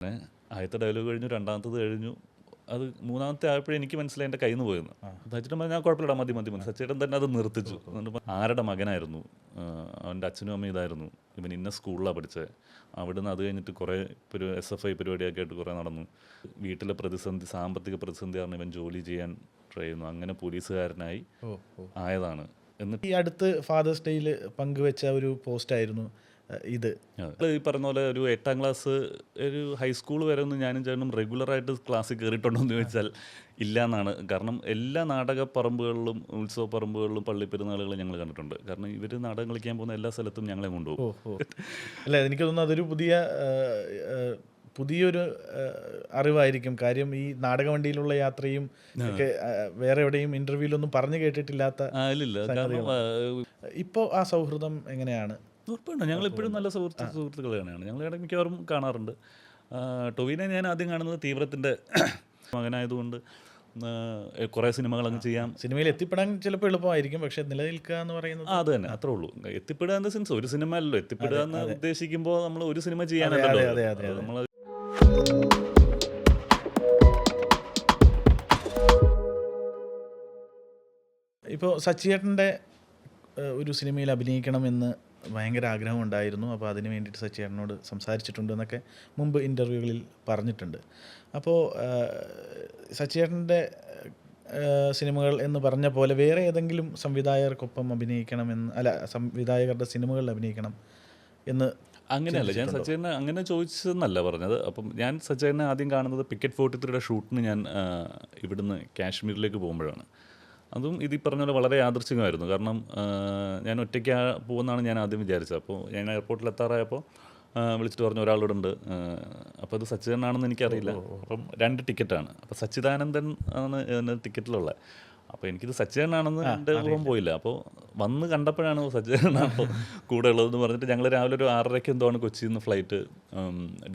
പിന്നെ ആദ്യത്തെ ഡയലോഗ് കഴിഞ്ഞു, രണ്ടാമത്തത് കഴിഞ്ഞു. അത് മൂന്നാമത്തെ ആയപ്പോഴേ എനിക്ക് മനസ്സിലായി എൻ്റെ കയ്യിൽ നിന്ന് പോയെന്ന്. സച്ചിൻ പറഞ്ഞാൽ ഞാൻ കുഴപ്പമില്ല, മതി മതി മതി. സച്ചേട്ടൻ തന്നെ അത് നിർത്തിച്ചു. എന്നിട്ട് ആരുടെ മകനായിരുന്നു, അവൻ്റെ അച്ഛനും അമ്മയും ഇതായിരുന്നു, ഇവൻ ഇന്ന സ്കൂളിലാണ് പഠിച്ചത്. അവിടുന്ന് അത് കഴിഞ്ഞിട്ട് കുറേ ഒരു SFI പരിപാടിയൊക്കെ ആയിട്ട് കുറേ നടന്നു. വീട്ടിലെ പ്രതിസന്ധി, സാമ്പത്തിക പ്രതിസന്ധി കാരണം ഇവൻ ജോലി ചെയ്യാൻ ട്രൈ ചെയ്യുന്നു. അങ്ങനെ പോലീസുകാരനായി ആയതാണ്. എന്നിട്ട് ഈ അടുത്ത് ഫാദേഴ്സ് ഡേയിൽ പങ്കുവെച്ച ഒരു പോസ്റ്റായിരുന്നു ഇത്. ഈ പറഞ്ഞ പോലെ ഒരു 8ാം ക്ലാസ്, ഒരു ഹൈസ്കൂൾ വരെ ഒന്നും ഞാനും ചേട്ടനും റെഗുലറായിട്ട് ക്ലാസ്സിൽ കയറിയിട്ടുണ്ടോ എന്ന് ചോദിച്ചാൽ ഇല്ല എന്നാണ്. കാരണം എല്ലാ നാടക പറമ്പുകളിലും ഉത്സവ പറമ്പുകളിലും പള്ളിപ്പെരുന്നാളുകളും ഞങ്ങൾ കണ്ടിട്ടുണ്ട്. കാരണം ഇവർ നാടകം കളിക്കാൻ പോകുന്ന എല്ലാ സ്ഥലത്തും ഞങ്ങളെ കൊണ്ടുപോകും. അല്ല, എനിക്ക് തോന്നുന്നു അതൊരു പുതിയൊരു അറിവായിരിക്കും. കാര്യം ഈ നാടകവണ്ടിയിലുള്ള യാത്രയും ഒക്കെ വേറെ എവിടെയും ഇൻ്റർവ്യൂവിലൊന്നും പറഞ്ഞു കേട്ടിട്ടില്ലാത്ത. ഇപ്പോൾ ആ സൗഹൃദം എങ്ങനെയാണ്? ഉറപ്പാണ്, ഞങ്ങളിപ്പോഴും നല്ല സുഹൃത്തുക്കൾ തന്നെയാണ്. ഞങ്ങൾ ഇടയ്ക്ക് മിക്കവാറും കാണാറുണ്ട്. ടൊവിനെ ഞാൻ ആദ്യം കാണുന്നത് തീവ്രത്തിൻ്റെ മകനായതുകൊണ്ട് കുറേ സിനിമകൾ അങ്ങ് ചെയ്യാം. സിനിമയിൽ എത്തിപ്പെടാൻ ചിലപ്പോൾ എളുപ്പമായിരിക്കും, പക്ഷെ നിലനിൽക്കുക എന്ന് പറയുന്നത് അത് തന്നെ, അത്രേ ഉള്ളൂ. എത്തിപ്പെടുക എന്ന സെൻസ് ഒരു സിനിമ അല്ലല്ലോ. എത്തിപ്പെടുക എന്ന് ഉദ്ദേശിക്കുമ്പോൾ നമ്മൾ ഒരു സിനിമ ചെയ്യാനല്ലോ നമ്മൾ. ഇപ്പോൾ സച്ചിയേട്ടൻ്റെ ഒരു സിനിമയിൽ അഭിനയിക്കണമെന്ന് ഭയങ്കര ആഗ്രഹമുണ്ടായിരുന്നു. അപ്പോൾ അതിന് വേണ്ടിയിട്ട് സച്ചിയേട്ടനോട് സംസാരിച്ചിട്ടുണ്ട് എന്നൊക്കെ മുമ്പ് ഇൻ്റർവ്യൂകളിൽ പറഞ്ഞിട്ടുണ്ട്. അപ്പോൾ സച്ചിയേട്ടൻ്റെ സിനിമകൾ എന്ന് പറഞ്ഞ പോലെ വേറെ ഏതെങ്കിലും സംവിധായകർക്കൊപ്പം അഭിനയിക്കണമെന്ന്, അല്ല സംവിധായകരുടെ സിനിമകളിൽ അഭിനയിക്കണം എന്ന് അങ്ങനെയല്ല, ഞാൻ സച്ചേട്ടനെ അങ്ങനെ ചോദിച്ചതെന്നല്ല പറഞ്ഞത്. അപ്പം ഞാൻ സച്ചേട്ടനെ ആദ്യം കാണുന്നത് പിക്കറ്റ് 43യുടെ ഷൂട്ടിന് ഞാൻ ഇവിടുന്ന് കാശ്മീരിലേക്ക് പോകുമ്പോഴാണ്. അതും ഇത് പറഞ്ഞ പോലെ വളരെ യാദൃച്ഛികമായിരുന്നു. കാരണം ഞാൻ ഒറ്റയ്ക്ക് പോകുമെന്നാണ് ഞാൻ ആദ്യം വിചാരിച്ചത്. അപ്പോൾ ഞാൻ എയർപോർട്ടിൽ എത്താറായപ്പോൾ വിളിച്ചിട്ട് പറഞ്ഞു ഒരാളോട് ഉണ്ട്. അപ്പോൾ അത് സച്ചിദാനന്ദനാണെന്ന് എനിക്കറിയില്ല. അപ്പം 2 ടിക്കറ്റാണ്. അപ്പോൾ സച്ചിദാനന്ദൻ ആണ് ടിക്കറ്റിലുള്ളത്. അപ്പോൾ എനിക്കിത് സച്ചിദാനന്ദനാണെന്ന് എൻ്റെ ഊഹം പോയില്ല. അപ്പോൾ വന്ന് കണ്ടപ്പോഴാണ് സച്ചിദാനന്ദനാണോ കൂടെ ഉള്ളതെന്ന് പറഞ്ഞിട്ട് ഞങ്ങൾ രാവിലെ ഒരു 6:30 എന്തോ ആണ് കൊച്ചിയിൽ നിന്ന് ഫ്ലൈറ്റ്.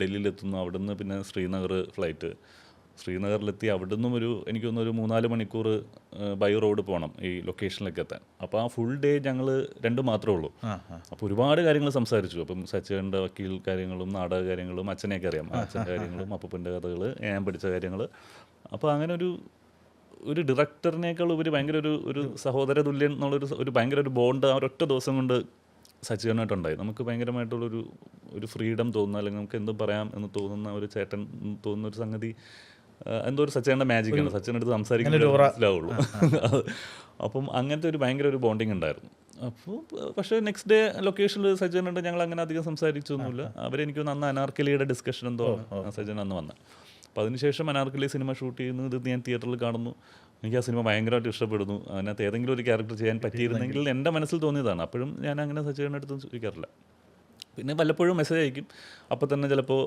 ഡൽഹിയിലെത്തുന്നു. അവിടുന്ന് പിന്നെ ശ്രീനഗർ ഫ്ലൈറ്റ്. ശ്രീനഗറിലെത്തി അവിടുന്നും എനിക്ക് തോന്നുന്നു ഒരു 3-4 മണിക്കൂർ ബൈ റോഡ് പോകണം ഈ ലൊക്കേഷനിലേക്ക് എത്താൻ. അപ്പോൾ ആ ഫുൾ ഡേ ഞങ്ങൾ 2 മാത്രമേ ഉള്ളൂ. അപ്പോൾ ഒരുപാട് കാര്യങ്ങൾ സംസാരിച്ചു. അപ്പം സച്ചിൻ്റെ വക്കീൽ കാര്യങ്ങളും നാടക കാര്യങ്ങളും അച്ഛനെയൊക്കെ അറിയാം, അച്ഛൻ്റെ കാര്യങ്ങളും അപ്പൂപ്പൻ്റെ കഥകൾ, ഞാൻ പഠിച്ച കാര്യങ്ങൾ. അപ്പോൾ അങ്ങനെ ഒരു ഡയറക്ടറിനേക്കാൾ ഉപരി ഭയങ്കര ഒരു സഹോദര തുല്യൻ എന്നുള്ളൊരു ഭയങ്കര ഒരു ബോണ്ട് ആ ഒരൊറ്റ ദിവസം കൊണ്ട് സച്ചിദാനായിട്ടുണ്ടായി. നമുക്ക് ഭയങ്കരമായിട്ടുള്ളൊരു ഫ്രീഡം തോന്നുന്ന, അല്ലെങ്കിൽ നമുക്ക് എന്തും പറയാം എന്ന് തോന്നുന്ന ഒരു ചേട്ടൻ തോന്നുന്ന ഒരു സംഗതി എന്തോ ഒരു സച്ചിൻ്റെ മാജിക്കാണ്. സച്ചിൻ്റെ അടുത്ത് സംസാരിക്കുന്നത് മനസ്സിലാവുള്ളൂ. അപ്പം അങ്ങനത്തെ ഒരു ഭയങ്കര ഒരു ബോണ്ടിങ് ഉണ്ടായിരുന്നു. അപ്പോൾ പക്ഷേ നെക്സ്റ്റ് ഡേ ലൊക്കേഷനിൽ സച്ചിനുണ്ട്. ഞങ്ങൾ അങ്ങനെ അധികം സംസാരിച്ചൊന്നുമില്ല. അവരെനിക്ക് അന്ന് അനാർക്കലിയുടെ ഡിസ്കഷൻ എന്തോ സച്ചിൻ അന്ന് വന്നത്. അപ്പോൾ അതിനുശേഷം അനാർക്കലി സിനിമ ഷൂട്ട് ചെയ്യുന്നു. ഇത് ഞാൻ തിയേറ്ററിൽ കാണുന്നു. എനിക്ക് ആ സിനിമ ഭയങ്കരമായിട്ട് ഇഷ്ടപ്പെടുന്നു. അതിനകത്ത് ഏതെങ്കിലും ഒരു ക്യാരക്ടർ ചെയ്യാൻ പറ്റിയിരുന്നെങ്കിൽ എൻ്റെ മനസ്സിൽ തോന്നിയതാണ്. അപ്പോഴും ഞാൻ അങ്ങനെ സച്ചിൻ്റെ അടുത്ത് ചോദിക്കാറില്ല. പിന്നെ വല്ലപ്പോഴും മെസ്സേജ് അയക്കും. അപ്പോൾ തന്നെ ചിലപ്പോൾ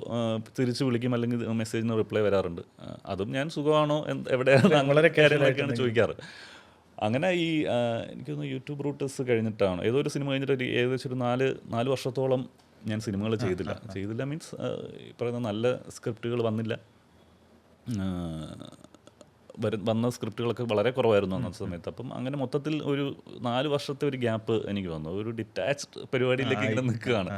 തിരിച്ച് വിളിക്കും, അല്ലെങ്കിൽ മെസ്സേജിന് റിപ്ലൈ വരാറുണ്ട്. അതും ഞാൻ സുഖമാണോ എവിടെയാണ് അങ്ങനെ കാര്യങ്ങളൊക്കെയാണ് ചോദിക്കാറ്. അങ്ങനെ എനിക്കൊന്ന് യൂട്യൂബ് റൂട്ടേഴ്സ് കഴിഞ്ഞിട്ടാണ്, ഏതോ ഒരു സിനിമ കഴിഞ്ഞിട്ട് ഏകദേശം ഒരു 4 വർഷത്തോളം ഞാൻ സിനിമകൾ ചെയ്തില്ല. മീൻസ് പറയുന്ന നല്ല സ്ക്രിപ്റ്റുകൾ വന്നില്ല. വന്ന സ്ക്രിപ്റ്റുകളൊക്കെ വളരെ കുറവായിരുന്നു അന്നത്തെ സമയത്ത്. അപ്പം അങ്ങനെ മൊത്തത്തിൽ ഒരു 4 വർഷത്തെ ഒരു ഗ്യാപ്പ് എനിക്ക് വന്നു. ഒരു ഡിറ്റാച്ച്ഡ് പരിപാടിയിലേക്ക് ഇങ്ങനെ നിൽക്കുകയാണ്.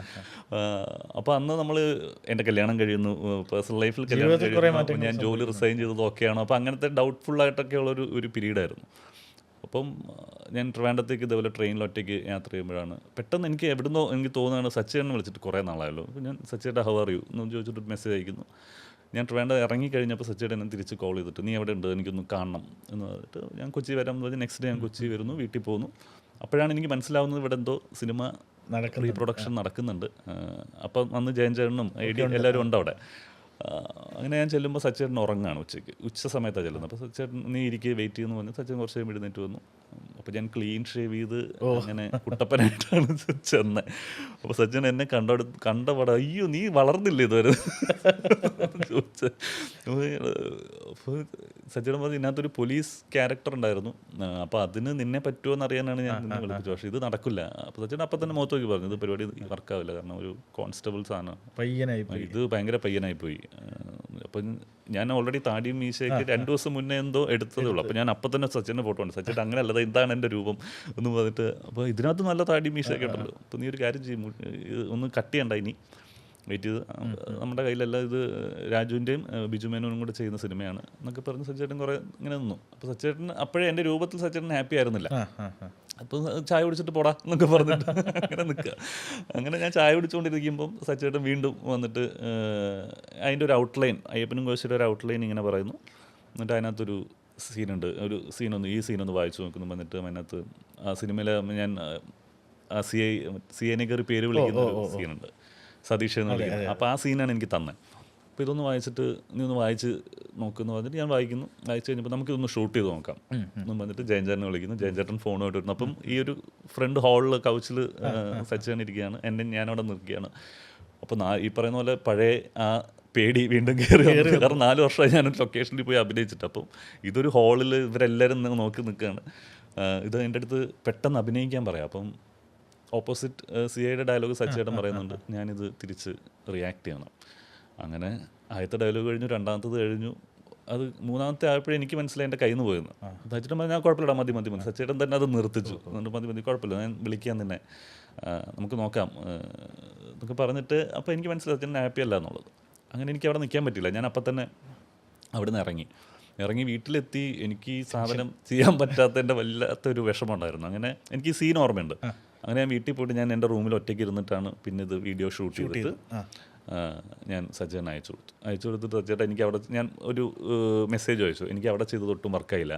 അപ്പോൾ അന്ന് എൻ്റെ കല്യാണം കഴിയുന്നു, പേഴ്സണൽ ലൈഫിൽ കല്യാണം കഴിയുന്നു, ഞാൻ ജോലി റിസൈൻ ചെയ്തത് ഓക്കെയാണോ, അപ്പോൾ അങ്ങനത്തെ ഡൗട്ട്ഫുള്ളായിട്ടൊക്കെ ഉള്ളൊരു പീരീഡായിരുന്നു. അപ്പം ഞാൻ ട്രിവാൻഡ്രത്തേക്ക് ഇതേപോലെ ട്രെയിനിൽ ഒറ്റയ്ക്ക് യാത്ര ചെയ്യുമ്പോഴാണ് പെട്ടെന്ന് എനിക്ക് എവിടുന്നോ എനിക്ക് തോന്നുകയാണ് സച്ചിനെ വിളിച്ചിട്ട് കുറേ നാളായല്ലോ. അപ്പോൾ ഞാൻ സച്ചിയുടെ ഹൗ ആർ യു എന്ന് ചോദിച്ചിട്ട് മെസ്സേജ് അയക്കുന്നു. ഞാൻ ട്രിവാൻഡ്രം ഇറങ്ങിക്കഴിഞ്ഞപ്പോൾ സച്ചിയുടെ എന്നെ തിരിച്ച് കോൾ ചെയ്തിട്ട് നീ എവിടെ ഉണ്ട്, എനിക്കൊന്ന് കാണണം എന്ന് പറഞ്ഞിട്ട് ഞാൻ കൊച്ചി വരാമെന്ന് പറഞ്ഞ് നെക്സ്റ്റ് ഡേ ഞാൻ കൊച്ചി വരുന്നു, വീട്ടിൽ പോകുന്നു. അപ്പോഴാണ് എനിക്ക് മനസ്സിലാവുന്നത് ഇവിടെ എന്തോ സിനിമ റീപ്രൊഡക്ഷൻ നടക്കുന്നുണ്ട്. അപ്പം അന്ന് ജയൻ ചേട്ടനും എല്ലാവരും ഉണ്ട് അവിടെ. അങ്ങനെ ഞാൻ ചെല്ലുമ്പോൾ സച്ചേട്ടൻ ഉറങ്ങാണ് ഉച്ച സമയത്താണ് ചെല്ലുന്നത്. അപ്പോൾ സച്ചേട്ടൻ നീ ഇരിക്കുക വെയിറ്റ് ചെയ്യുന്നു പറഞ്ഞ് സച്ചേട്ടൻ കുറച്ച് കഴിയുമ്പോൾ എഴുന്നേറ്റ് വന്നു. അപ്പോൾ ഞാൻ ക്ലീൻ ഷേവ് ചെയ്ത് അങ്ങനെ കുട്ടപ്പനായിട്ടാണ് ചെന്നത്. അപ്പോൾ സച്ചിൻ എന്നെ കണ്ടപാടെ അയ്യോ നീ വളർന്നില്ലേ ഇതുവരെ ചോദിച്ച. അപ്പോൾ സച്ചിൻ പറഞ്ഞ് ഇതിനകത്തൊരു പോലീസ് ക്യാരക്ടർ ഉണ്ടായിരുന്നു, അപ്പോൾ അതിന് നിന്നെ പറ്റുമോ എന്നറിയാനാണ് ഞാൻ നിന്നെ വിളിപ്പിച്ചത്. പക്ഷേ ഇത് നടക്കില്ല. അപ്പോൾ സച്ചിൻ അപ്പം തന്നെ മുഖത്ത് നോക്കി പറഞ്ഞു ഇത് പരിപാടി വർക്കാവില്ല, കാരണം ഒരു കോൺസ്റ്റബിൾ സാധനം ഇത് ഭയങ്കര പയ്യനായിപ്പോയി. അപ്പം ഞാൻ ഓൾറെഡി താടിയും മീശയൊക്കെ 2 ദിവസം മുന്നേ എന്തോ എടുത്തതേ ഉള്ളൂ. അപ്പോൾ ഞാൻ അപ്പം തന്നെ സച്ചിൻ്റെ ഫോട്ടോ ഉണ്ട്. സച്ചിൻ അങ്ങനെ അല്ലത് ഇതാണ് എൻ്റെ രൂപം എന്ന് പറഞ്ഞിട്ട്, അപ്പോൾ ഇതിനകത്ത് നല്ല താടിയും മീശയൊക്കെ ഉണ്ടല്ലോ, അപ്പോൾ നീ ഒരു കാര്യം ചെയ്യും ഒന്ന് കട്ട് ചെയ്യണ്ട ഇനി വെയിറ്റ് ചെയ്ത് നമ്മുടെ കയ്യിലെല്ലാം ഇത് രാജുവിൻ്റെയും ബിജു മേനോനും കൂടെ ചെയ്യുന്ന സിനിമയാണ് എന്നൊക്കെ പറഞ്ഞ് സച്ചേട്ടൻ കുറേ ഇങ്ങനെ നിന്നു. അപ്പോൾ സച്ചേട്ടൻ അപ്പോഴേ എൻ്റെ രൂപത്തിൽ സച്ചേട്ടൻ ഹാപ്പി ആയിരുന്നില്ല. അപ്പോൾ ചായ കുടിച്ചിട്ട് പോടാ എന്നൊക്കെ പറഞ്ഞിട്ട് അങ്ങനെ നിൽക്കുക. അങ്ങനെ ഞാൻ ചായ കുടിച്ചുകൊണ്ടിരിക്കുമ്പം സച്ചേട്ടൻ വീണ്ടും വന്നിട്ട് അതിൻ്റെ ഒരു ഔട്ട്ലൈൻ, അയ്യപ്പനും കോശിയുടെ ഒരു ഔട്ട്ലൈൻ ഇങ്ങനെ പറയുന്നു. എന്നിട്ട് അതിനകത്തൊരു സീനുണ്ട്, ഒരു ഈ സീനൊന്ന് വായിച്ചു നോക്കുന്നു. വന്നിട്ട് അതിനകത്ത് ആ സിനിമയിൽ ഞാൻ സി ഐനെ കയറി പേര് വിളിക്കുന്ന ഒരു സീനുണ്ട്, സതീഷ് എന്ന് വിളിക്കുന്നത്. അപ്പോൾ ആ സീനാണ് എനിക്ക് തന്നെ. അപ്പോൾ ഇതൊന്ന് വായിച്ചിട്ട് നീ ഒന്ന് വായിച്ച് നോക്കുമെന്ന് പറഞ്ഞിട്ട് ഞാൻ വായിക്കുന്നു. വായിച്ച് കഴിഞ്ഞപ്പോൾ നമുക്കിതൊന്ന് ഷൂട്ട് ചെയ്ത് നോക്കാം എന്നും പറഞ്ഞിട്ട് ജയൻചേട്ടനെ വിളിക്കുന്നു. ജയൻചേട്ടൻ ഫോണുമായിട്ട് വരുന്നു. അപ്പം ഈ ഒരു ഫ്രണ്ട് ഹാളിൽ കൗച്ചിൽ സച്ചിയാണ് ഇരിക്കുകയാണ്, ഞാനവിടെ നിൽക്കുകയാണ്. അപ്പോൾ ഈ പറയുന്ന പോലെ പഴയ ആ പേടി വീണ്ടും കയറി. കാരണം 4 വർഷമായി ഞാനൊരു ലൊക്കേഷനിൽ പോയി അഭിനയിച്ചിട്ട്. അപ്പം ഇതൊരു ഹാളിൽ ഇവരെല്ലാവരും നോക്കി നിൽക്കുകയാണ്. ഇത് എൻ്റെ അടുത്ത് പെട്ടെന്ന് അഭിനയിക്കാൻ പറയാം. അപ്പം ഓപ്പോസിറ്റ് സി ഐയുടെ ഡയലോഗ് സച്ചേട്ടൻ പറയുന്നുണ്ട്, ഞാനിത് തിരിച്ച് റിയാക്ട് ചെയ്യണം. അങ്ങനെ ആദ്യത്തെ ഡയലോഗ് കഴിഞ്ഞു, രണ്ടാമത്തത് കഴിഞ്ഞു. അത് മൂന്നാമത്തെ ആയപ്പോഴേ എനിക്ക് മനസ്സിലായി എൻ്റെ കയ്യിൽ നിന്ന് പോയെന്ന്. സച്ചേട്ടൻ പറഞ്ഞാൽ ഞാൻ കുഴപ്പമില്ല, മതി. സച്ചേട്ടൻ തന്നെ അത് നിർത്തിച്ചു. എന്നിട്ട് മതി കുഴപ്പമില്ല, ഞാൻ വിളിക്കാൻ തന്നെ, നമുക്ക് നോക്കാം എന്നൊക്കെ പറഞ്ഞിട്ട്. അപ്പോൾ എനിക്ക് മനസ്സിലായി സച്ചേട്ടൻ ഹാപ്പി അല്ല എന്നുള്ളത്. അങ്ങനെ എനിക്ക് അവിടെ നിൽക്കാൻ പറ്റില്ല. ഞാൻ അപ്പം തന്നെ അവിടെ നിന്ന് ഇറങ്ങി വീട്ടിലെത്തി. എനിക്ക് ഈ സാധനം ചെയ്യാൻ പറ്റാത്തതിൻ്റെ വല്ലാത്തൊരു വിഷമമുണ്ടായിരുന്നു. അങ്ങനെ എനിക്ക് ഈ സീൻ ഓർമ്മയുണ്ട്. അങ്ങനെ ഞാൻ വീട്ടിൽ പോയിട്ട് ഞാൻ എൻ്റെ റൂമിൽ ഒറ്റയ്ക്ക് ഇരുന്നിട്ടാണ് പിന്നെ ഇത് വീഡിയോ ഷൂട്ട് ചെയ്തിട്ട് ഞാൻ സജ്ജൻ അയച്ചു കൊടുത്തിട്ട് സജ്ജേട്ടാ എനിക്ക് അവിടെ, ഞാൻ ഒരു മെസ്സേജ് അയച്ചു, എനിക്ക് അവിടെ ചെയ്തത് ഒട്ടും വർക്കായില്ല,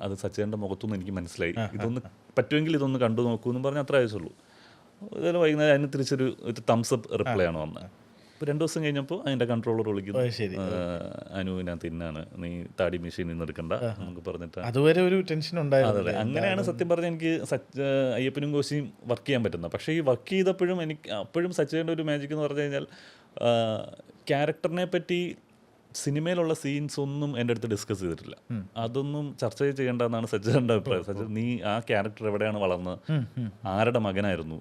അത് സച്ചേൻ്റെ മുഖത്തുനിന്ന് എനിക്ക് മനസ്സിലായി, ഇതൊന്ന് പറ്റുമെങ്കിൽ ഇതൊന്ന് കണ്ടു നോക്കൂ എന്ന് പറഞ്ഞ് അത്ര അയച്ചുള്ളൂ. അതുപോലെ വൈകുന്നേരം അതിന് തിരിച്ചൊരു തംസപ്പ് റിപ്ലൈ ആണ് വന്നത്. ഇപ്പോൾ 2 ദിവസം കഴിഞ്ഞപ്പോൾ അതിൻ്റെ കൺട്രോളർ വിളിക്കുന്നു, അനുവിനകത്ത് ഇന്നാണ്, നീ താടി മെഷീനിൽ നിന്ന് എടുക്കണ്ട നമുക്ക് പറഞ്ഞിട്ട്. അതുവരെ ഒരു ടെൻഷൻ ഉണ്ടായിരുന്നു. അതെ, അങ്ങനെയാണ് സത്യം പറഞ്ഞാൽ എനിക്ക് അയ്യപ്പനും കോശിയും വർക്ക് ചെയ്യാൻ പറ്റുന്നത്. പക്ഷേ ഈ വർക്ക് ചെയ്തപ്പോഴും അപ്പോഴും സച്ചേൻ്റെ ഒരു മാജിക് എന്ന് പറഞ്ഞു കഴിഞ്ഞാൽ ക്യാരക്ടറിനെ പറ്റി സിനിമയിലുള്ള സീൻസ് ഒന്നും എൻ്റെ അടുത്ത് ഡിസ്കസ് ചെയ്തിട്ടില്ല. അതൊന്നും ചർച്ച ചെയ്യേണ്ടതെന്നാണ് സച്ചേൻ്റെ അഭിപ്രായം. സച്ചൻ, നീ ആ ക്യാരക്ടർ എവിടെയാണ് വളർന്നത്, ആരുടെ മകനായിരുന്നു,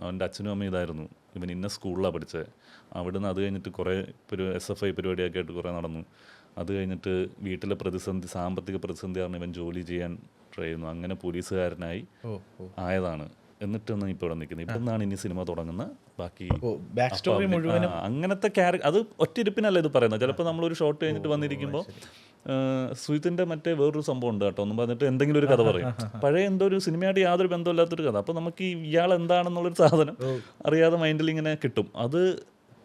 അവൻ്റെ അച്ഛനും അമ്മയും ഇതായിരുന്നു, ഇവൻ ഇന്ന സ്കൂളിലാണ് പഠിച്ചത്, അവിടുന്ന് അത് കഴിഞ്ഞിട്ട് കുറേ SFI പരിപാടിയൊക്കെ ആയിട്ട് കുറേ നടന്നു. അത് കഴിഞ്ഞിട്ട് വീട്ടിലെ സാമ്പത്തിക പ്രതിസന്ധി കാരണം ഇവൻ ജോലി ചെയ്യാൻ ട്രൈ ചെയ്യുന്നു, അങ്ങനെ പോലീസുകാരനായി ആയതാണ്. എന്നിട്ടാണ് ഇപ്പോൾ ഇവിടെ നിൽക്കുന്നത്. ഇവിടെ നിന്നാണ് ഇനി സിനിമ തുടങ്ങുന്നത്. ബാക്കി ബാക്ക് സ്റ്റോറി മുഴുവനും അങ്ങനത്തെ അത് ഒറ്റയിരുപ്പിനല്ല ഇത് പറയുന്നത്. ചിലപ്പോൾ നമ്മളൊരു ഷോട്ട് കഴിഞ്ഞിട്ട് വന്നിരിക്കുമ്പോൾ സുജിത്തിൻ്റെ മറ്റേ വേറൊരു സംഭവം ഉണ്ട് കേട്ടോ എന്നും പറഞ്ഞിട്ട് എന്തെങ്കിലും ഒരു കഥ പറയും. പഴയ എന്തോ ഒരു സിനിമയായിട്ട് യാതൊരു ബന്ധമില്ലാത്തൊരു കഥ. അപ്പോൾ നമുക്ക് ഇയാൾ എന്താണെന്നുള്ളൊരു സാധനം അറിയാതെ മൈൻഡിൽ ഇങ്ങനെ കിട്ടും. അത്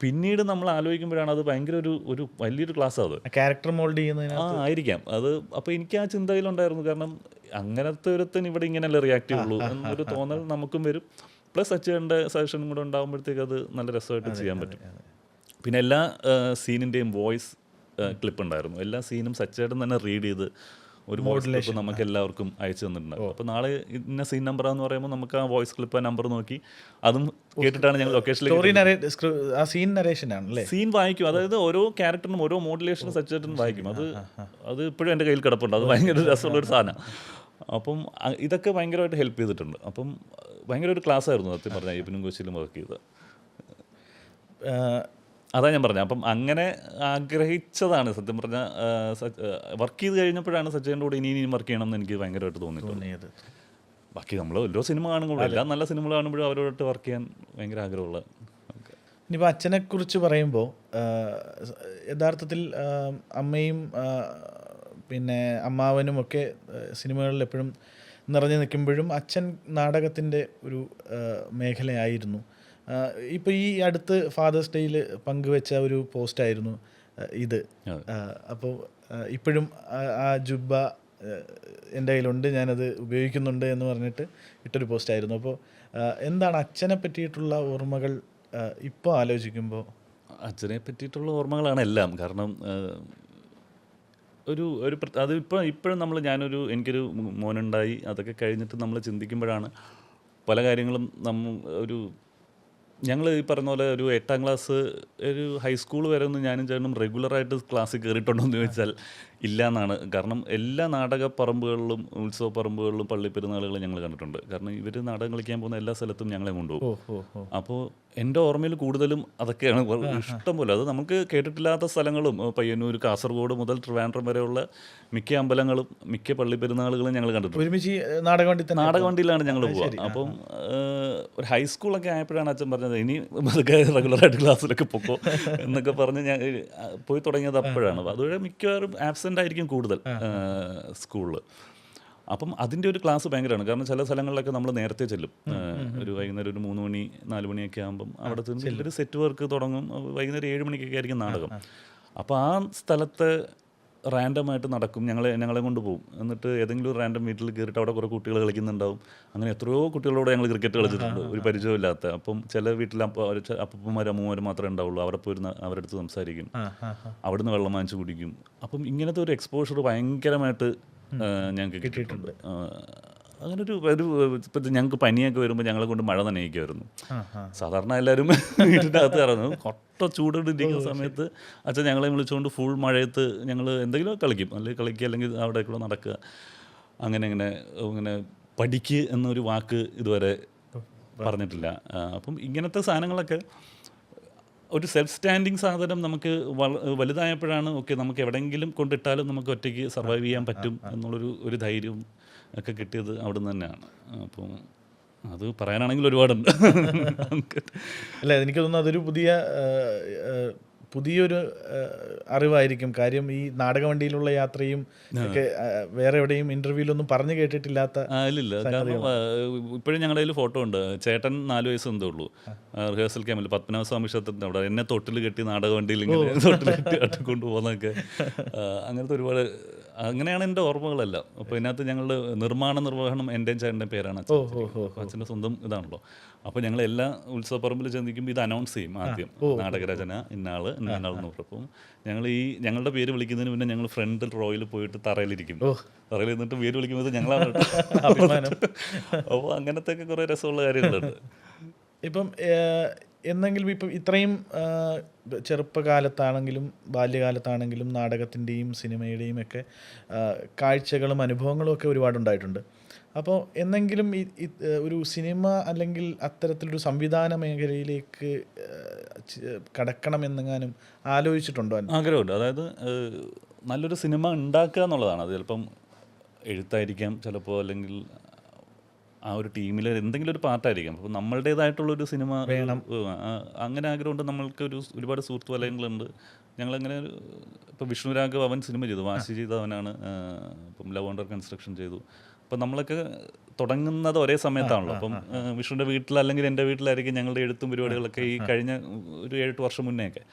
പിന്നീട് നമ്മൾ ആലോചിക്കുമ്പോഴാണ് അത് ഭയങ്കര ഒരു വലിയൊരു ക്ലാസ്. അത് ക്യാരക്ടർ മോൾഡ് ചെയ്യുന്നതിന് ആയിരിക്കാം അത്. അപ്പോൾ എനിക്ക് ആ ചിന്തയിലുണ്ടായിരുന്നു. കാരണം അങ്ങനത്തെ ഒരുത്തൻ ഇവിടെ ഇങ്ങനെയല്ലേ റിയാക്ട് ചെയ്യുള്ളൂ എന്നൊരു തോന്നൽ നമുക്കും വരും. പ്ലസ് അച്ഛൻ്റെ സജഷനും കൂടെ ഉണ്ടാകുമ്പോഴത്തേക്ക് അത് നല്ല രസമായിട്ട് ചെയ്യാൻ പറ്റും. പിന്നെ എല്ലാ സീനിൻ്റെയും വോയിസ് ക്ലിപ്പ് ഉണ്ടായിരുന്നു. എല്ലാ സീനും സച്ചേട്ടൻ തന്നെ റീഡ് ചെയ്ത് ഒരു വോയിസ് ക്ലിപ്പ് നമുക്ക് എല്ലാവർക്കും അയച്ചു തന്നിട്ടുണ്ടായിരുന്നു. അപ്പോൾ നാളെ ഇന്ന സീൻ നമ്പറാന്ന് പറയുമ്പോൾ നമുക്ക് ആ വോയിസ് ക്ലിപ്പ് ആ നമ്പർ നോക്കി അതും കേട്ടിട്ടാണ് ഞങ്ങൾ ലൊക്കേഷനിലേക്ക് സീൻ വായിക്കും. അതായത് ഓരോ ക്യാരക്ടറിനും ഓരോ മോഡുലേഷനും സച്ചേട്ടൻ വായിക്കും. അത് ഇപ്പോഴും എൻ്റെ കയ്യിൽ കിടപ്പുണ്ട്. അത് ഭയങ്കര രസമുള്ളൊരു സാധനം. അപ്പം ഇതൊക്കെ ഭയങ്കരമായിട്ട് ഹെൽപ്പ് ചെയ്തിട്ടുണ്ട്. അപ്പം ഭയങ്കര ഒരു ക്ലാസ് ആയിരുന്നു സത്യം പറഞ്ഞാൽ അയ്യപ്പനും കോശിയിലും വർക്ക് ചെയ്തത്. അതാ ഞാൻ പറഞ്ഞത്. അപ്പം അങ്ങനെ ആഗ്രഹിച്ചതാണ് സത്യം പറഞ്ഞാൽ. വർക്ക് ചെയ്ത് കഴിഞ്ഞപ്പോഴാണ് സച്ചേൻ്റെ കൂടെ ഇനിയും വർക്ക് ചെയ്യണം എന്ന് എനിക്ക് ഭയങ്കരമായിട്ട് തോന്നിയിട്ടുണ്ട്. ബാക്കി നമ്മൾ ഓരോ സിനിമ കാണുമ്പോഴും എല്ലാ നല്ല സിനിമകൾ കാണുമ്പോഴും അവരോട്ട് വർക്ക് ചെയ്യാൻ ഭയങ്കര ആഗ്രഹമുള്ള. ഇനിയിപ്പോൾ അച്ഛനെക്കുറിച്ച് പറയുമ്പോൾ യഥാർത്ഥത്തിൽ അമ്മയും പിന്നെ അമ്മാവനും ഒക്കെ സിനിമകളിൽ എപ്പോഴും നിറഞ്ഞു നിൽക്കുമ്പോഴും അച്ഛൻ നാടകത്തിൻ്റെ ഒരു മേഖലയായിരുന്നു. ഇപ്പോൾ ഈ അടുത്ത് ഫാദേഴ്സ് ഡേയിൽ പങ്കുവെച്ച ഒരു പോസ്റ്റായിരുന്നു ഇത്. അപ്പോൾ ഇപ്പോഴും ആ ജുബ്ബ എൻ്റെ കയ്യിലുണ്ട്, ഞാനത് ഉപയോഗിക്കുന്നുണ്ട് എന്ന് പറഞ്ഞിട്ട് ഇട്ടൊരു പോസ്റ്റായിരുന്നു. അപ്പോൾ എന്താണ് അച്ഛനെ പറ്റിയിട്ടുള്ള ഓർമ്മകൾ ഇപ്പോൾ ആലോചിക്കുമ്പോൾ? അച്ഛനെ പറ്റിയിട്ടുള്ള ഓർമ്മകളാണ് എല്ലാം. കാരണം അത് ഇപ്പോഴും എനിക്കൊരു മോനുണ്ടായി, അതൊക്കെ കഴിഞ്ഞിട്ട് നമ്മൾ ചിന്തിക്കുമ്പോഴാണ് പല കാര്യങ്ങളും ഞങ്ങൾ ഈ പറഞ്ഞ പോലെ ഒരു 8ാം ക്ലാസ് ഒരു ഹൈസ്കൂൾ വരെ ഒന്നും ഞാനും ചേട്ടനും റെഗുലറായിട്ട് ക്ലാസ്സിൽ കയറിയിട്ടുണ്ടോ എന്ന് ചോദിച്ചാൽ ഇല്ല എന്നാണ്. കാരണം എല്ലാ നാടക പറമ്പുകളിലും ഉത്സവ പറമ്പുകളിലും പള്ളിപ്പെരുന്നാളുകളും ഞങ്ങൾ കണ്ടിട്ടുണ്ട്. കാരണം ഇവർ നാടകം കളിക്കാൻ പോകുന്ന എല്ലാ സ്ഥലത്തും ഞങ്ങളെ കൊണ്ടുപോകും. അപ്പോൾ എൻ്റെ ഓർമ്മയിൽ കൂടുതലും അതൊക്കെയാണ് ഇഷ്ടം പോലെ. അത് നമുക്ക് കേട്ടിട്ടില്ലാത്ത സ്ഥലങ്ങളും പയ്യന്നൂർ, കാസർഗോഡ് മുതൽ ട്രിവാൻഡ്രം വരെയുള്ള മിക്ക അമ്പലങ്ങളും മിക്ക പള്ളിപ്പെരുന്നാളുകളും ഞങ്ങൾ കണ്ടിട്ടുണ്ട്. ഒരുമിച്ച് നാടകവണ്ടിയിലാണ് ഞങ്ങൾ പോവുക. അപ്പം ഒരു ഹൈസ്കൂളൊക്കെ ആയപ്പോഴാണ് അച്ഛൻ പറഞ്ഞത് പറഞ്ഞത് ഇനി അതൊക്കെ റെഗുലറായിട്ട് ക്ലാസ്സിലൊക്കെ പൊക്കോ എന്നൊക്കെ പറഞ്ഞ് ഞാൻ പോയി തുടങ്ങിയത് അപ്പോഴാണ്. അതുവരെ മിക്കവാറും ആബ്സെൻ്റ് ആയിരിക്കും കൂടുതൽ സ്കൂളിൽ. അപ്പം അതിൻ്റെ ഒരു ക്ലാസ് ഭയങ്കരമാണ്. കാരണം ചില സ്ഥലങ്ങളിലൊക്കെ നമ്മൾ നേരത്തെ ചെല്ലും. ഒരു വൈകുന്നേരം ഒരു 3 മണി 4 മണിയൊക്കെ ആകുമ്പം അവിടെ ചെന്ന് ഒരു സെറ്റ് വർക്ക് തുടങ്ങും. വൈകുന്നേരം 7 മണിക്കൊക്കെ ആയിരിക്കും നാടകം. അപ്പോൾ ആ സ്ഥലത്തെ റാൻഡമായിട്ട് നടക്കും. ഞങ്ങളെ കൊണ്ട് പോകും. എന്നിട്ട് ഏതെങ്കിലും ഒരു റാൻഡം വീട്ടിൽ കയറിയിട്ട് അവിടെ കുറേ കുട്ടികൾ കളിക്കുന്നുണ്ടാവും. അങ്ങനെ എത്രയോ കുട്ടികളോട് ഞങ്ങൾ ക്രിക്കറ്റ് കളിച്ചിട്ടുണ്ട്, ഒരു പരിചയമില്ലാത്ത. അപ്പം ചില വീട്ടിൽ അപ്പന്മാരും അമ്മമാരും മാത്രമേ ഉണ്ടാവുള്ളൂ. അവിടെ പോയിരുന്ന അവരുടെ അടുത്ത് സംസാരിക്കും, അവിടുന്ന് വെള്ളം വാങ്ങിച്ച് കുടിക്കും. അപ്പം ഇങ്ങനത്തെ ഒരു എക്സ്പോഷർ ഭയങ്കരമായിട്ട് ഞങ്ങൾക്ക് കിട്ടിയിട്ടുണ്ട്. അങ്ങനെ ഒരു ഇപ്പം ഞങ്ങൾക്ക് പനിയൊക്കെ വരുമ്പോൾ ഞങ്ങളെ കൊണ്ട് മഴ നനയിക്കുമായിരുന്നു. സാധാരണ എല്ലാവരും വീട്ടിൻ്റെ അകത്ത് ഇറങ്ങും. കൊട്ട ചൂടിട്ടിരിക്കുന്ന സമയത്ത് അച്ഛൻ ഞങ്ങളെ വിളിച്ചുകൊണ്ട് ഫുൾ മഴയത്ത് ഞങ്ങൾ എന്തെങ്കിലും കളിക്കും, അല്ലെങ്കിൽ കളിക്കുക, അല്ലെങ്കിൽ അവിടെ കൂടെ നടക്കുക. അങ്ങനെ പഠിക്ക് എന്നൊരു വാക്ക് ഇതുവരെ പറഞ്ഞിട്ടില്ല. അപ്പം ഇങ്ങനത്തെ സാധനങ്ങളൊക്കെ ഒരു സെൽഫ് സ്റ്റാൻഡിങ് സാധനം നമുക്ക് വലുതായപ്പോഴാണ് ഓക്കെ നമുക്ക് എവിടെയെങ്കിലും കൊണ്ടിട്ടാലും നമുക്ക് ഒറ്റയ്ക്ക് സർവൈവ് ചെയ്യാൻ പറ്റും എന്നുള്ളൊരു ധൈര്യവും ഒക്കെ കിട്ടിയത് അവിടെ നിന്ന് തന്നെയാണ്. അപ്പോൾ അത് പറയാനാണെങ്കിൽ ഒരുപാടുണ്ട്. അല്ല, എനിക്ക് തോന്നുന്നു അതൊരു പുതിയൊരു അറിവായിരിക്കും. കാര്യം ഈ നാടകവണ്ടിയിലുള്ള യാത്രയും ഒക്കെ വേറെ എവിടെയും ഇൻ്റർവ്യൂവിലൊന്നും പറഞ്ഞു കേട്ടിട്ടില്ലാത്ത. ഇല്ലില്ല, കാരണം ഇപ്പോഴും ഞങ്ങളുടെ കയ്യിൽ ഫോട്ടോ ഉണ്ട്. ചേട്ടൻ 4 വയസ്സ് എന്തേ ഉള്ളൂ. റിഹേഴ്സൽ ക്യാമ്പിൽ പത്മനാഭസ്വാമി ക്ഷേത്രത്തിൻ്റെ അവിടെ എന്നെ തൊട്ടിൽ കെട്ടി നാടകവണ്ടിയിൽ ഇങ്ങനെ തൊട്ടിൽ കെട്ടി കൊണ്ടുപോകുന്നതൊക്കെ അങ്ങനത്തെ ഒരുപാട്. അങ്ങനെയാണ് എൻ്റെ ഓർമ്മകളെല്ലാം. അപ്പോൾ ഇതിനകത്ത് ഞങ്ങളുടെ നിർമ്മാണ നിർവഹണം എൻ്റെയും ചേട്ടൻ്റെ പേരാണ്. അച്ഛൻ്റെ സ്വന്തം ഇതാണല്ലോ. അപ്പോൾ ഞങ്ങൾ എല്ലാ ഉത്സവപ്പറമ്പിൽ ചെന്നിരിക്കുമ്പോൾ ഇത് അനൗൺസ് ചെയ്യും ആദ്യം, നാടകരചന ഇന്നാൾ എന്ന് പറയും. അപ്പം ഞങ്ങളുടെ പേര് വിളിക്കുന്നതിന് മുന്നേ ഞങ്ങൾ ഫ്രണ്ട് റോയിൽ പോയിട്ട് തറയിലിരിക്കും. തറയിൽ നിന്നിട്ട് പേര് വിളിക്കുമ്പോൾ ഞങ്ങളാണ്. അപ്പോൾ അങ്ങനത്തെ ഒക്കെ കുറേ രസമുള്ള കാര്യങ്ങളുണ്ട്. ഇപ്പം എന്നെങ്കിലും ഇപ്പം ഇത്രയും ചെറുപ്പകാലത്താണെങ്കിലും ബാല്യകാലത്താണെങ്കിലും നാടകത്തിൻ്റെയും സിനിമയുടെയും ഒക്കെ കാഴ്ചകളും അനുഭവങ്ങളും ഒക്കെ ഒരുപാടുണ്ടായിട്ടുണ്ട്. അപ്പോൾ എന്നെങ്കിലും ഒരു സിനിമ അല്ലെങ്കിൽ അത്തരത്തിലൊരു സംവിധാന മേഖലയിലേക്ക് കടക്കണമെന്നെങ്ങാനും ആലോചിച്ചിട്ടുണ്ടോ? ആഗ്രഹമുണ്ട്. അതായത് നല്ലൊരു സിനിമ ഉണ്ടാക്കുക എന്നുള്ളതാണ്. അത് ചിലപ്പം എഴുത്തായിരിക്കാം, ചിലപ്പോൾ അല്ലെങ്കിൽ ആ ഒരു ടീമിൽ എന്തെങ്കിലും ഒരു പാർട്ടായിരിക്കാം. അപ്പോൾ നമ്മളുടേതായിട്ടുള്ളൊരു സിനിമ വേണം, അങ്ങനെ ആഗ്രഹമുണ്ട്. നമ്മൾക്ക് ഒരുപാട് സുഹൃത്ത് വലയങ്ങളുണ്ട്. ഞങ്ങളങ്ങനെ ഇപ്പോൾ വിഷ്ണുരാഘവ് അവൻ സിനിമ ചെയ്തു, വാശി ചെയ്ത് അവനാണ്. ഇപ്പം ലവ് അണ്ടർ കൺസ്ട്രക്ഷൻ ചെയ്തു. അപ്പം നമ്മളൊക്കെ തുടങ്ങുന്നത് ഒരേ സമയത്താണല്ലോ. അപ്പം വിഷ്ണുവിൻ്റെ വീട്ടിൽ അല്ലെങ്കിൽ എൻ്റെ വീട്ടിലായിരിക്കും ഞങ്ങളുടെ എഴുത്തും പരിപാടികളൊക്കെ ഈ കഴിഞ്ഞ ഒരു 7-8 വർഷം മുന്നേയൊക്കെ.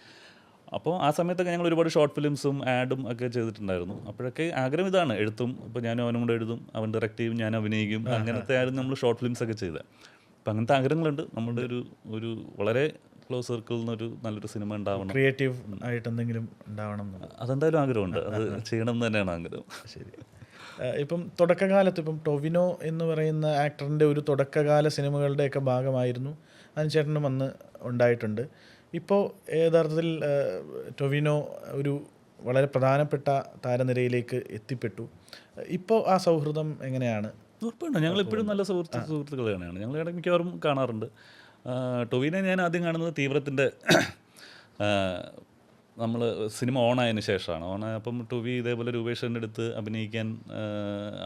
അപ്പോൾ ആ സമയത്തൊക്കെ ഞങ്ങൾ ഒരുപാട് ഷോർട്ട് ഫിലിംസും ആഡും ഒക്കെ ചെയ്തിട്ടുണ്ടായിരുന്നു. അപ്പോഴൊക്കെ ആഗ്രഹം ഇതാണ്, എഴുത്തും. അപ്പോൾ ഞാനും അവനും കൂടെ എഴുതും, അവൻ ഡയറക്റ്റ് ചെയ്യും, ഞാൻ അഭിനയിക്കും. അങ്ങനത്തെ ആയിരുന്നു നമ്മൾ ഷോർട്ട് ഫിലിംസൊക്കെ ചെയ്തത്. അപ്പം അങ്ങനത്തെ ആഗ്രഹങ്ങളുണ്ട്. നമ്മുടെ ഒരു വളരെ ക്ലോസ് സർക്കിളിൽ നിന്നൊരു നല്ലൊരു സിനിമ ഉണ്ടാവണം, ക്രിയേറ്റീവ് ആയിട്ട് എന്തെങ്കിലും ഉണ്ടാവണം, അതെന്തായാലും ആഗ്രഹമുണ്ട്. അത് ചെയ്യണം എന്ന് തന്നെയാണ് ആഗ്രഹം. ശരി. ഇപ്പം തുടക്കകാലത്ത് ഇപ്പം ടൊവിനോ എന്ന് പറയുന്ന ആക്ടറിൻ്റെ ഒരു തുടക്കകാല സിനിമകളുടെയൊക്കെ ഭാഗമായിരുന്നു അതിന് ചേട്ടനും വന്ന് ഉണ്ടായിട്ടുണ്ട്. ഇപ്പോൾ യഥാർത്ഥത്തിൽ ടൊവിനോ ഒരു വളരെ പ്രധാനപ്പെട്ട താരനിരയിലേക്ക് എത്തിപ്പെട്ടു. ഇപ്പോൾ ആ സൗഹൃദം എങ്ങനെയാണ്? ഉറപ്പാണ്, ഞങ്ങളിപ്പോഴും നല്ല സുഹൃത്തുക്കൾ തന്നെയാണ്. ഞങ്ങൾ ഇടയ്ക്ക് മിക്കവാറും കാണാറുണ്ട്. ടൊവിനെ ഞാൻ ആദ്യം കാണുന്നത് തീവ്രത്തിൻ്റെ നമ്മൾ സിനിമ ഓണായതിന് ശേഷമാണ്. അപ്പം ടൊവി ഇതേപോലെ രൂപേഷൻ്റെ അടുത്ത് അഭിനയിക്കാൻ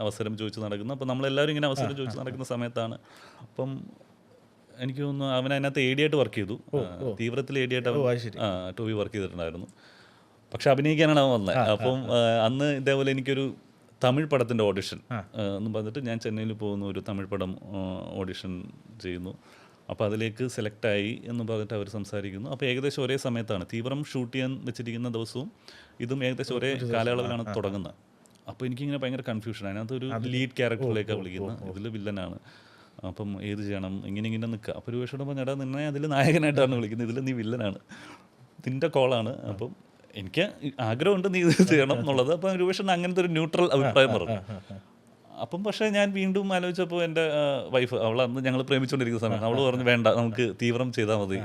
അവസരം ചോദിച്ച് നടക്കുന്നു. അപ്പം നമ്മളെല്ലാവരും ഇങ്ങനെ അവസരം ചോദിച്ച് നടക്കുന്ന സമയത്താണ്. അപ്പം എനിക്ക് തോന്നുന്നു അവൻ അതിനകത്ത് AD ആയിട്ട് വർക്ക് ചെയ്തു. തീവ്രത്തിൽ AD ആയിട്ട് ടൊവി വർക്ക് ചെയ്തിട്ടുണ്ടായിരുന്നു. പക്ഷെ അഭിനയിക്കാനാണ് അവൻ വന്നത്. അപ്പം അന്ന് ഇതേപോലെ എനിക്കൊരു തമിഴ് പടത്തിൻ്റെ ഓഡിഷൻ എന്ന് പറഞ്ഞിട്ട് ഞാൻ ചെന്നൈയിൽ പോകുന്നു, ഒരു തമിഴ് പടം ഓഡിഷൻ ചെയ്യുന്നു. അപ്പോൾ അതിലേക്ക് സെലക്റ്റായി എന്ന് പറഞ്ഞിട്ട് അവർ സംസാരിക്കുന്നു. അപ്പോൾ ഏകദേശം ഒരേ സമയത്താണ് തീവ്രം ഷൂട്ട് ചെയ്യാൻ വെച്ചിരിക്കുന്ന ദിവസവും ഇതും ഏകദേശം ഒരേ കാലയളവിലാണ് തുടങ്ങുന്നത്. അപ്പോൾ എനിക്കിങ്ങനെ ഭയങ്കര കൺഫ്യൂഷൻ. അതിനകത്ത് ഒരു ലീഡ് ക്യാരക്ടറിലേക്കാണ് വിളിക്കുന്നത്, ഇതിൽ വില്ലനാണ്. അപ്പം ഏത് ചെയ്യണം, ഇങ്ങനെ നിൽക്കുക. അപ്പോൾ രൂപേഷോട് പറഞ്ഞാൽ നിന്നെ അതിൽ നായകനായിട്ടാണ് വിളിക്കുന്നത്, ഇതിൽ നീ വില്ലനാണ്, നിൻ്റെ കോളാണ്. അപ്പം എനിക്ക് ആഗ്രഹമുണ്ട് നീ ഇത് ചെയ്യണം എന്നുള്ളത്. അപ്പം രൂപേഷൻ അങ്ങനത്തെ ഒരു ന്യൂട്രൽ അഭിപ്രായം പറഞ്ഞു. അപ്പം പക്ഷേ ഞാൻ വീണ്ടും ആലോചിച്ചപ്പോൾ എൻ്റെ വൈഫ്, അവൾ അന്ന് ഞങ്ങൾ പ്രേമിച്ചുകൊണ്ടിരിക്കുന്ന സമയത്ത് അവൾ പറഞ്ഞു വേണ്ട, നമുക്ക് തീവ്രം ചെയ്താൽ മതി,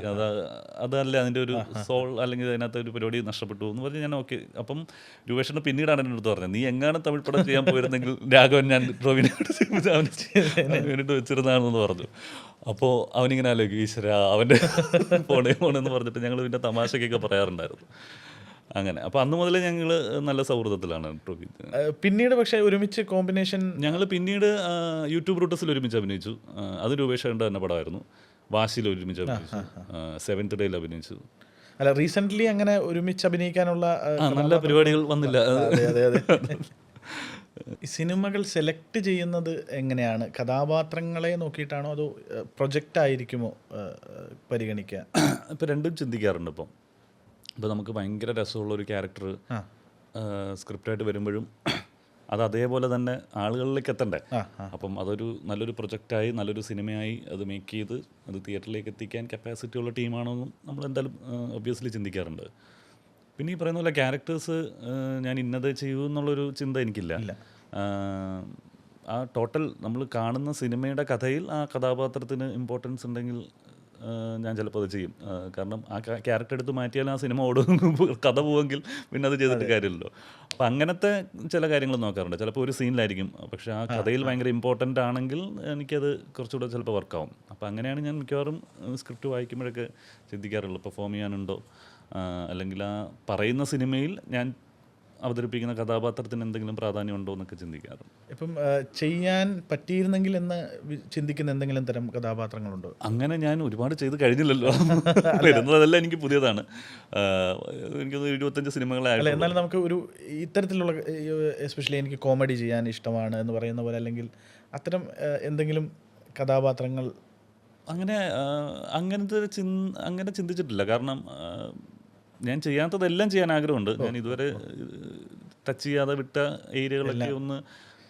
അതല്ല അതിൻ്റെ ഒരു സോൾ, അല്ലെങ്കിൽ അതിനകത്ത് ഒരു പരിപാടി നഷ്ടപ്പെട്ടു എന്ന് പറഞ്ഞ് ഞാൻ ഓക്കെ. അപ്പം രൂപേഷന് പിന്നീടാണ് എൻ്റെ അടുത്ത് പറഞ്ഞത്, നീ എങ്ങാനും തമിഴ് പടം ചെയ്യാൻ പോയിരുന്നെങ്കിൽ രാഘവൻ ഞാൻ ടൊവിനോട് വേണ്ടിയിട്ട് വെച്ചിരുന്നതാണെന്ന് പറഞ്ഞു. അപ്പോൾ അവനിങ്ങനെ ആലോചിക്കും, ഈശ്വര അവൻ്റെ പോണേന്ന് പറഞ്ഞിട്ട് ഞങ്ങൾ പിന്നെ തമാശക്കൊക്കെ പറയാറുണ്ടായിരുന്നു. അങ്ങനെ അപ്പോൾ അന്ന് മുതൽ ഞങ്ങൾ നല്ല സൗഹൃദത്തിലാണ് ടൊവി. പിന്നീട് പക്ഷേ ഒരുമിച്ച് കോമ്പിനേഷൻ ഞങ്ങൾ പിന്നീട് യൂട്യൂബ് റൂട്ടസിൽ ഒരുമിച്ച് അഭിനയിച്ചു. അത് രൂപേഷേൻ്റെ തന്നെ പടമായിരുന്നു. വാശിയിൽ ഒരുമിച്ച് അഭിനയിച്ചു, സെവൻത് ഡേയിൽ അഭിനയിച്ചു. അല്ല, റീസെൻ്റ്ലി അങ്ങനെ ഒരുമിച്ച് അഭിനയിക്കാനുള്ള നല്ല പരിപാടികൾ വന്നില്ല. അതെ അതെ അതെ. ഈ സിനിമകൾ സെലക്ട് ചെയ്യുന്നത് എങ്ങനെയാണ്? കഥാപാത്രങ്ങളെ നോക്കിയിട്ടാണോ അതോ പ്രൊജക്റ്റ് ആയിരിക്കുമോ പരിഗണിക്കുക? ഇപ്പം രണ്ടും ചിന്തിക്കാറുണ്ട്. ഇപ്പോൾ നമുക്ക് ഭയങ്കര രസമുള്ളൊരു ക്യാരക്ടർ സ്ക്രിപ്റ്റായിട്ട് വരുമ്പോഴും അത് അതേപോലെ തന്നെ ആളുകളിലേക്ക് എത്തണ്ടേ. അപ്പം അതൊരു നല്ലൊരു പ്രൊജക്റ്റായി നല്ലൊരു സിനിമയായി അത് മേക്ക് ചെയ്ത് അത് തിയേറ്ററിലേക്ക് എത്തിക്കാൻ കപ്പാസിറ്റി ഉള്ള ടീമാണോന്നും നമ്മൾ എന്തായാലും ഒബ്വിയസ്ലി ചിന്തിക്കാറുണ്ട്. പിന്നെ ഈ പറയുന്ന പോലെ ക്യാരക്ടേഴ്സ് ഞാൻ ഇന്നത് ചെയ്യൂ എന്നുള്ളൊരു ചിന്ത എനിക്കില്ല. ആ ടോട്ടൽ നമ്മൾ കാണുന്ന സിനിമയുടെ കഥയിൽ ആ കഥാപാത്രത്തിന് ഇമ്പോർട്ടൻസ് ഉണ്ടെങ്കിൽ ഞാൻ ചിലപ്പോൾ അത് ചെയ്യും. കാരണം ആ ക്യാരക്ടർ എടുത്ത് മാറ്റിയാൽ ആ സിനിമ ഓടും, കഥ പോവെങ്കിൽ പിന്നെ അത് ചെയ്തിട്ട് കാര്യമില്ലല്ലോ. അപ്പം അങ്ങനത്തെ ചില കാര്യങ്ങൾ നോക്കാറുണ്ട്. ചിലപ്പോൾ ഒരു സീനിലായിരിക്കും, പക്ഷേ ആ കഥയിൽ ഭയങ്കര ഇമ്പോർട്ടൻ്റ് ആണെങ്കിൽ എനിക്കത് കുറച്ചുകൂടെ ചിലപ്പോൾ വർക്കാവും. അപ്പോൾ അങ്ങനെയാണ് ഞാൻ മിക്കവാറും സ്ക്രിപ്റ്റ് വായിക്കുമ്പോഴൊക്കെ ചിന്തിക്കാറുള്ളത്. പെർഫോം ചെയ്യാനുണ്ടോ, അല്ലെങ്കിൽ ആ പറയുന്ന സിനിമയിൽ ഞാൻ അവതരിപ്പിക്കുന്ന കഥാപാത്രത്തിന് എന്തെങ്കിലും പ്രാധാന്യം ഉണ്ടോ എന്നൊക്കെ ചിന്തിക്കാറുണ്ട്. ഇപ്പം ചെയ്യാൻ പറ്റിയിരുന്നെങ്കിൽ എന്ന് ചിന്തിക്കുന്ന എന്തെങ്കിലും തരം കഥാപാത്രങ്ങളുണ്ടോ? അങ്ങനെ ഞാൻ ഒരുപാട് ചെയ്ത് കഴിഞ്ഞില്ലല്ലോ. വരുന്നതെല്ലാം എനിക്ക് പുതിയതാണ്. എനിക്കൊന്ന് 25 സിനിമകളായിട്ട്. അല്ല, എന്നാലും നമുക്ക് ഒരു ഇത്തരത്തിലുള്ള, എസ്പെഷ്യലി എനിക്ക് കോമഡി ചെയ്യാൻ ഇഷ്ടമാണ് എന്ന് പറയുന്ന പോലെ, അല്ലെങ്കിൽ അത്തരം എന്തെങ്കിലും കഥാപാത്രങ്ങൾ അങ്ങനെ ചിന്തിച്ചിട്ടില്ല. കാരണം ഞാൻ ചെയ്യാത്തതെല്ലാം ചെയ്യാൻ ആഗ്രഹമുണ്ട്. ഞാൻ ഇതുവരെ ടച്ച് ചെയ്യാതെ വിട്ട ഏരിയകളൊക്കെ ഒന്ന്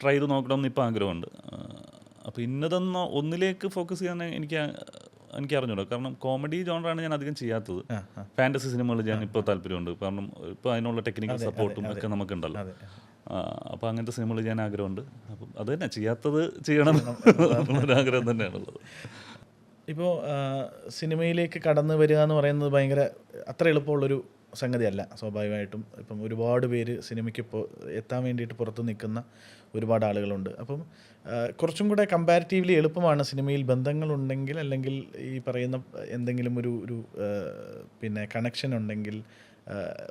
ട്രൈ ചെയ്ത് നോക്കണമെന്ന് ഇപ്പോൾ ആഗ്രഹമുണ്ട്. അപ്പോൾ ഇന്നതൊന്ന് ഒന്നിലേക്ക് ഫോക്കസ് ചെയ്യാൻ എനിക്ക് അറിഞ്ഞൂടോ. കാരണം കോമഡി ജോണറാണ് ഞാൻ അധികം ചെയ്യാത്തത്. ഫാൻറ്റസി സിനിമകൾ ഞാൻ ഇപ്പോൾ താല്പര്യമുണ്ട്. കാരണം ഇപ്പോൾ അതിനുള്ള ടെക്നിക്കൽ സപ്പോർട്ടും ഒക്കെ നമുക്കുണ്ടല്ലോ. അപ്പോൾ അങ്ങനത്തെ സിനിമകൾ ചെയ്യാൻ ആഗ്രഹമുണ്ട്. അപ്പം അത് തന്നെ, ചെയ്യാത്തത് ചെയ്യണം എന്നുള്ളൊരാഗ്രഹം തന്നെയാണുള്ളത്. ഇപ്പോൾ സിനിമയിലേക്ക് കടന്നു വരിക എന്ന് പറയുന്നത് ഭയങ്കര അത്ര എളുപ്പമുള്ളൊരു സംഗതിയല്ല. സ്വാഭാവികമായിട്ടും ഇപ്പം ഒരുപാട് പേര് സിനിമയ്ക്ക് എത്താൻ വേണ്ടിയിട്ട് പുറത്ത് നിൽക്കുന്ന ഒരുപാട് ആളുകളുണ്ട്. അപ്പം കുറച്ചും കൂടെ കമ്പാരിറ്റീവ്ലി എളുപ്പമാണ് സിനിമയിൽ ബന്ധങ്ങളുണ്ടെങ്കിൽ, അല്ലെങ്കിൽ ഈ പറയുന്ന എന്തെങ്കിലും ഒരു പിന്നെ കണക്ഷൻ ഉണ്ടെങ്കിൽ,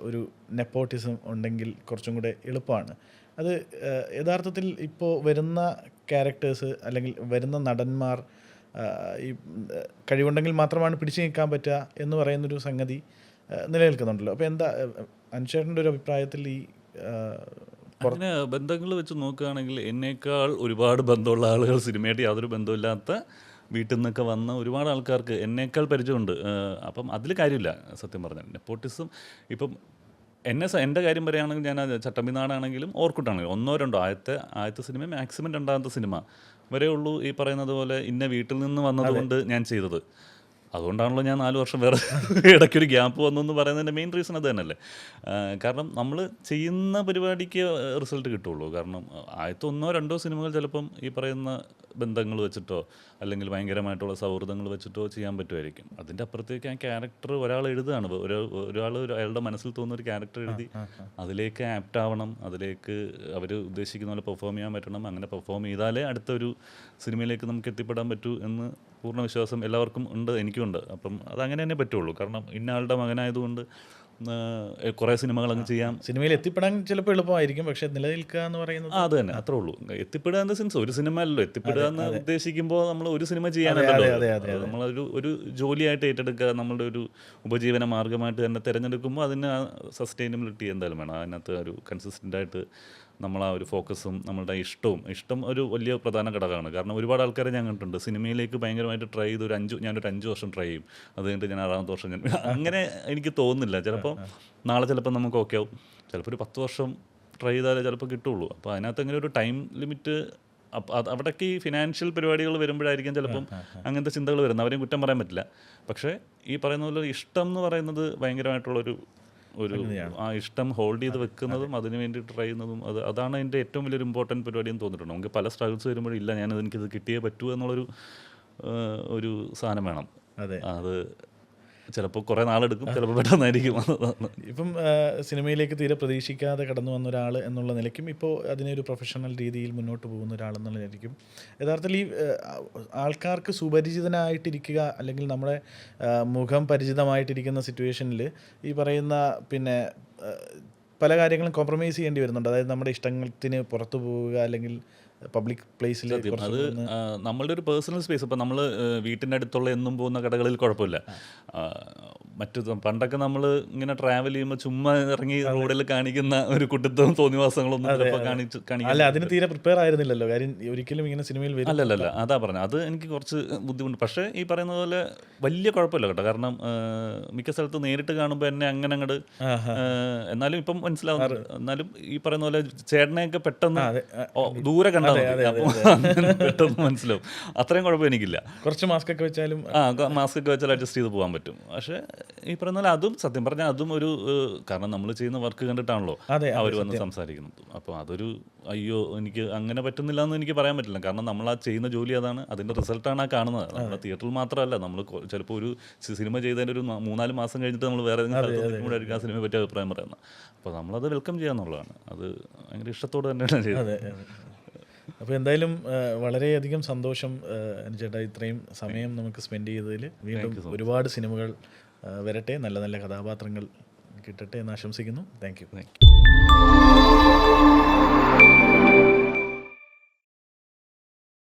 ഒരു നെപ്പോട്ടിസം ഉണ്ടെങ്കിൽ കുറച്ചും കൂടെ എളുപ്പമാണ്. അത് യഥാർത്ഥത്തിൽ ഇപ്പോൾ വരുന്ന ക്യാരക്ടേഴ്സ് അല്ലെങ്കിൽ വരുന്ന നടന്മാർ ഈ കഴിവുണ്ടെങ്കിൽ മാത്രമാണ് പിടിച്ചു നിൽക്കാൻ പറ്റുക എന്ന് പറയുന്നൊരു സംഗതി നിലനിൽക്കുന്നുണ്ടല്ലോ. അപ്പോൾ എന്താ അനുചേട്ടൻ്റെ ഒരു അഭിപ്രായത്തിൽ ഈ അങ്ങനെ ബന്ധങ്ങൾ വെച്ച് നോക്കുകയാണെങ്കിൽ എന്നേക്കാൾ ഒരുപാട് ബന്ധമുള്ള ആളുകൾ, സിനിമയായിട്ട് യാതൊരു ബന്ധമില്ലാത്ത വീട്ടിൽ നിന്നൊക്കെ വന്ന ഒരുപാട് ആൾക്കാർക്ക് എന്നേക്കാൾ പരിചയമുണ്ട്. അപ്പം അതിൽ കാര്യമില്ല സത്യം പറഞ്ഞാൽ. നെപ്പോട്ടിസം ഇപ്പം എൻ്റെ കാര്യം പറയുകയാണെങ്കിൽ ഞാൻ ചട്ടമ്പിനാടാണെങ്കിലും ഓർക്കുട്ടാണെങ്കിലും 1 or 2 ആദ്യത്തെ സിനിമ മാക്സിമം 2ാമത്തെ സിനിമ വരെ ഉള്ളൂ ഈ പറയുന്നത് പോലെ ഇന്ന വീട്ടിൽ നിന്ന് വന്നതുകൊണ്ട് ഞാൻ ചെയ്തത്. അതുകൊണ്ടാണല്ലോ ഞാൻ 4 വർഷം വേറെ ഇടയ്ക്കൊരു ഗ്യാപ്പ് വന്നു എന്ന് പറയുന്നതിൻ്റെ മെയിൻ റീസൺ അത് തന്നെയല്ലേ. കാരണം നമ്മൾ ചെയ്യുന്ന പരിപാടിക്ക് റിസൾട്ട് കിട്ടുള്ളൂ. കാരണം ആദ്യത്തെ 1 or 2 സിനിമകൾ ചിലപ്പം ഈ പറയുന്ന ബന്ധങ്ങൾ വെച്ചിട്ടോ അല്ലെങ്കിൽ ഭയങ്കരമായിട്ടുള്ള സൗഹൃദങ്ങൾ വെച്ചിട്ടോ ചെയ്യാൻ പറ്റുമായിരിക്കും. അതിൻ്റെ അപ്പുറത്തേക്ക് ആ ക്യാരക്ടർ ഒരാൾ എഴുതുകയാണ്. ഒരാൾ അയാളുടെ മനസ്സിൽ തോന്നുന്ന ഒരു ക്യാരക്ടർ എഴുതി അതിലേക്ക് ആപ്റ്റ് ആവണം, അതിലേക്ക് അവർ ഉദ്ദേശിക്കുന്ന പോലെ പെർഫോം ചെയ്യാൻ പറ്റണം. അങ്ങനെ പെർഫോം ചെയ്താലേ അടുത്തൊരു സിനിമയിലേക്ക് നമുക്ക് എത്തിപ്പെടാൻ പറ്റൂ എന്ന് പൂർണ്ണ വിശ്വാസം എല്ലാവർക്കും ഉണ്ട്, എനിക്കുണ്ട്. അപ്പം അതങ്ങനെ തന്നെ പറ്റുള്ളൂ. കാരണം ഇന്ന ആളുടെ മകനായതുകൊണ്ട് കുറേ സിനിമകൾ അങ്ങ് ചെയ്യാം. സിനിമയിൽ എത്തിപ്പെടാൻ ചിലപ്പോൾ എളുപ്പമായിരിക്കും, പക്ഷേ നിലനിൽക്കുക എന്ന് പറയുന്നത് അത് തന്നെ, അത്രേ ഉള്ളൂ. എത്തിപ്പെടുക എന്ന സെൻസ് ഒരു സിനിമ അല്ലല്ലോ. എത്തിപ്പെടുക എന്ന് ഉദ്ദേശിക്കുമ്പോൾ നമ്മൾ ഒരു സിനിമ ചെയ്യാനല്ലോ, നമ്മളൊരു ജോലിയായിട്ട് ഏറ്റെടുക്കുക, നമ്മളുടെ ഒരു ഉപജീവന മാർഗമായിട്ട് തന്നെ തിരഞ്ഞെടുക്കുമ്പോൾ അതിന് സസ്റ്റൈനബിലിറ്റി എന്തായാലും വേണം. അതിനകത്ത് ഒരു കൺസിസ്റ്റൻ്റായിട്ട് നമ്മൾ ആ ഒരു ഫോക്കസും നമ്മളുടെ ഇഷ്ടം ഒരു വലിയ പ്രധാന ഘടകമാണ്. കാരണം ഒരുപാട് ആൾക്കാരെ ഞാൻ കണ്ടിട്ടുണ്ട് സിനിമയിലേക്ക് ഭയങ്കരമായിട്ട് ട്രൈ ചെയ്ത് ഞാനൊരു 5 വർഷം ട്രൈ ചെയ്യും, അത് കഴിഞ്ഞിട്ട് ഞാൻ 6ാമത്തെ വർഷം ഞാൻ അങ്ങനെ എനിക്ക് തോന്നുന്നില്ല. ചിലപ്പോൾ നാളെ ചിലപ്പോൾ നമുക്ക് ഓക്കെ ആവും, ചിലപ്പോൾ ഒരു 10 വർഷം ട്രൈ ചെയ്താലേ ചിലപ്പോൾ കിട്ടുള്ളൂ. അപ്പോൾ അതിനകത്ത് അങ്ങനെ ഒരു ടൈം ലിമിറ്റ് അവിടേക്ക് ഈ ഫിനാൻഷ്യൽ പരിപാടികൾ വരുമ്പോഴായിരിക്കും ചിലപ്പം അങ്ങനത്തെ ചിന്തകൾ വരുന്നത്. അവരെയും കുറ്റം പറയാൻ പറ്റില്ല. പക്ഷേ ഈ പറയുന്ന പോലെ ഇഷ്ടം എന്ന് പറയുന്നത് ഭയങ്കരമായിട്ടുള്ളൊരു ആ ഇഷ്ടം ഹോൾഡ് ചെയ്ത് വെക്കുന്നതും അതിന് വേണ്ടി ട്രൈ ചെയ്യുന്നതും അതാണ് എൻ്റെ ഏറ്റവും വലിയൊരു ഇമ്പോർട്ടൻറ്റ് പരിപാടി എന്ന് തോന്നിയിട്ടുണ്ട്. നമുക്ക് പല സ്ട്രഗിൾസ് വരുമ്പോഴും ഇല്ല എനിക്കിത് കിട്ടിയേ പറ്റൂ എന്നുള്ളൊരു ഒരു സാധനം വേണം. അത് ചിലപ്പോൾ കുറേ നാളെടുക്കും, ചിലപ്പോൾ പെട്ടെന്നായിരിക്കും. ഇപ്പം സിനിമയിലേക്ക് തീരെ പ്രതീക്ഷിക്കാതെ കടന്നു വന്ന ഒരാൾ എന്നുള്ള നിലയ്ക്കും ഇപ്പോൾ അതിനൊരു പ്രൊഫഷണൽ രീതിയിൽ മുന്നോട്ട് പോകുന്ന ഒരാളെന്നുള്ള നിലയ്ക്കും യഥാർത്ഥത്തിൽ ഈ ആൾക്കാർക്ക് സുപരിചിതനായിട്ടിരിക്കുക അല്ലെങ്കിൽ നമ്മുടെ മുഖം പരിചിതമായിട്ടിരിക്കുന്ന സിറ്റുവേഷനിൽ ഈ പറയുന്ന പിന്നെ പല കാര്യങ്ങളും കോംപ്രമൈസ് ചെയ്യേണ്ടി വരുന്നുണ്ട്. അതായത് നമ്മുടെ ഇഷ്ടത്തിന് പുറത്തു പോവുക, അല്ലെങ്കിൽ പബ്ലിക് പ്ലേസിൽ അത് നമ്മളുടെ ഒരു പേഴ്സണൽ സ്പേസ്. ഇപ്പം നമ്മൾ വീട്ടിൻ്റെ അടുത്തുള്ള എന്നും പോകുന്ന കടകളിൽ കുഴപ്പമില്ല. മറ്റു പണ്ടൊക്കെ നമ്മൾ ഇങ്ങനെ ട്രാവൽ ചെയ്യുമ്പോൾ ചുമ്മാ ഇറങ്ങി റോഡിൽ കാണിക്കുന്ന ഒരു കുട്ടിത്തവും തോന്നിവാസങ്ങളൊന്നും ചിലപ്പോൾ അല്ല, അതിന് തീരെ പ്രിപ്പയർ ആയിരുന്നില്ലല്ലോ. കാര്യം ഒരിക്കലും ഇങ്ങനെ സിനിമയിൽ വരും. അല്ലല്ല, അതാ പറഞ്ഞത്. അത് എനിക്ക് കുറച്ച് ബുദ്ധിമുട്ട്. പക്ഷേ ഈ പറയുന്ന പോലെ വലിയ കുഴപ്പമില്ല കേട്ടോ. കാരണം മിക്ക സ്ഥലത്ത് നേരിട്ട് കാണുമ്പോൾ എന്നെ അങ്ങനെ അങ്ങോട്ട് എന്നാലും ഇപ്പം മനസ്സിലാവുന്നു. എന്നാലും ഈ പറയുന്ന പോലെ ചേട്ടനെയൊക്കെ പെട്ടെന്ന് ദൂരെ കണ്ടാൽ പെട്ടെന്ന് മനസ്സിലാവും. അത്രയും കുഴപ്പം എനിക്കില്ല. കുറച്ച് മാസ്ക് ഒക്കെ വെച്ചാലും മാസ്ക് ഒക്കെ വെച്ചാൽ അഡ്ജസ്റ്റ് ചെയ്ത് പോകാൻ പറ്റും. പക്ഷേ ഈ പറയുന്ന പോലെ അതും സത്യം പറഞ്ഞാൽ അതും ഒരു കാരണം നമ്മൾ ചെയ്യുന്ന വർക്ക് കണ്ടിട്ടാണല്ലോ അവർ വന്ന് സംസാരിക്കുന്നത്. അപ്പോൾ അതൊരു അയ്യോ എനിക്ക് അങ്ങനെ പറ്റുന്നില്ല എന്ന് എനിക്ക് പറയാൻ പറ്റില്ല. കാരണം നമ്മൾ ആ ചെയ്യുന്ന ജോലി അതാണ്, അതിൻ്റെ റിസൾട്ടാണ് ആ കാണുന്നത്. നമ്മുടെ തിയേറ്ററിൽ മാത്രമല്ല, നമ്മൾ ചിലപ്പോൾ ഒരു സിനിമ ചെയ്തതിൻ്റെ ഒരു 3-4 മാസം കഴിഞ്ഞിട്ട് നമ്മൾ വേറെ സ്ഥലത്ത് ആ സിനിമയെ പറ്റി അഭിപ്രായം പറയുന്നത്. അപ്പോൾ നമ്മളത് വെൽക്കം ചെയ്യാന്നുള്ളതാണ്. അത് ഭയങ്കര ഇഷ്ടത്തോടെ തന്നെയാണ് ചെയ്തത്. അപ്പോൾ എന്തായാലും വളരെയധികം സന്തോഷം അനുചേട്ടാ, ഇത്രയും സമയം നമുക്ക് സ്പെൻഡ് ചെയ്തതിൽ. വീണ്ടും ഒരുപാട് സിനിമകൾ വരട്ടെ, നല്ല നല്ല കഥാപാത്രങ്ങൾ കിട്ടട്ടെ എന്ന് ആശംസിക്കുന്നു. Thank you.